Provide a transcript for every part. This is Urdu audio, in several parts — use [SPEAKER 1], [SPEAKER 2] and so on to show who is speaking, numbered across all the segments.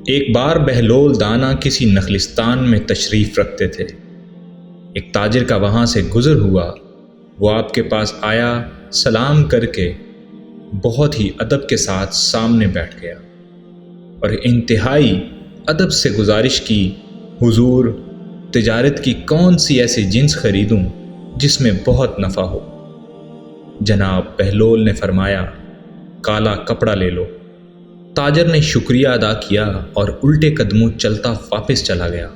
[SPEAKER 1] ایک بار بہلول دانا کسی نخلستان میں تشریف رکھتے تھے۔ ایک تاجر کا وہاں سے گزر ہوا، وہ آپ کے پاس آیا، سلام کر کے بہت ہی ادب کے ساتھ سامنے بیٹھ گیا اور انتہائی ادب سے گزارش کی، حضور تجارت کی کون سی ایسی جنس خریدوں جس میں بہت نفع ہو؟ جناب بہلول نے فرمایا، کالا کپڑا لے لو۔ تاجر نے شکریہ ادا کیا اور الٹے قدموں چلتا واپس چلا گیا۔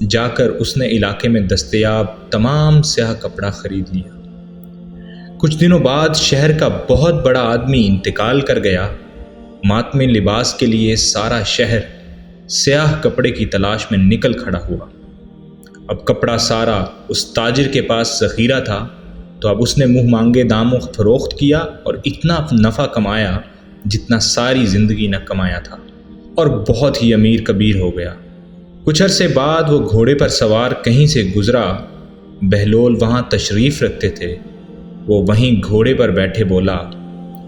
[SPEAKER 1] جا کر اس نے علاقے میں دستیاب تمام سیاہ کپڑا خرید لیا۔ کچھ دنوں بعد شہر کا بہت بڑا آدمی انتقال کر گیا۔ ماتمی لباس کے لیے سارا شہر سیاہ کپڑے کی تلاش میں نکل کھڑا ہوا۔ اب کپڑا سارا اس تاجر کے پاس ذخیرہ تھا، تو اب اس نے منہ مانگے داموں فروخت کیا اور اتنا نفع کمایا جتنا ساری زندگی نہ کمایا تھا، اور بہت ہی امیر کبیر ہو گیا۔ کچھ عرصے بعد وہ گھوڑے پر سوار کہیں سے گزرا۔ بہلول وہاں تشریف رکھتے تھے۔ وہ وہیں گھوڑے پر بیٹھے بولا،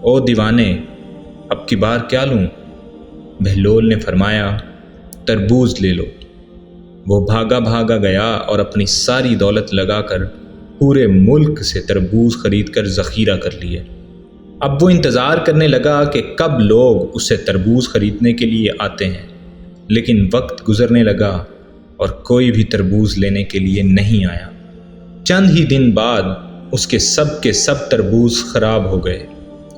[SPEAKER 1] او دیوانے، اب کی بار کیا لوں؟ بہلول نے فرمایا، تربوز لے لو۔ وہ بھاگا بھاگا گیا اور اپنی ساری دولت لگا کر پورے ملک سے تربوز خرید کر ذخیرہ کر لیے۔ اب وہ انتظار کرنے لگا کہ کب لوگ اس سے تربوز خریدنے کے لیے آتے ہیں، لیکن وقت گزرنے لگا اور کوئی بھی تربوز لینے کے لیے نہیں آیا۔ چند ہی دن بعد اس کے سب تربوز خراب ہو گئے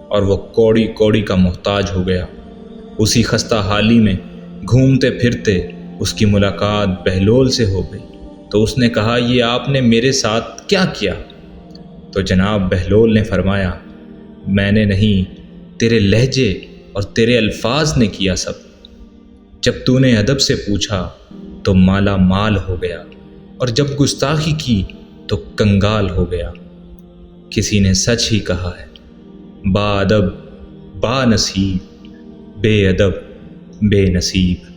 [SPEAKER 1] اور وہ کوڑی کوڑی کا محتاج ہو گیا۔ اسی خستہ حالی میں گھومتے پھرتے اس کی ملاقات بہلول سے ہو گئی، تو اس نے کہا، یہ آپ نے میرے ساتھ کیا کیا؟ تو جناب بہلول نے فرمایا، میں نے نہیں، تیرے لہجے اور تیرے الفاظ نے کیا سب۔ جب تو نے ادب سے پوچھا تو مالا مال ہو گیا، اور جب گستاخی کی تو کنگال ہو گیا۔ کسی نے سچ ہی کہا ہے، با ادب با نصیب، بے ادب بے نصیب۔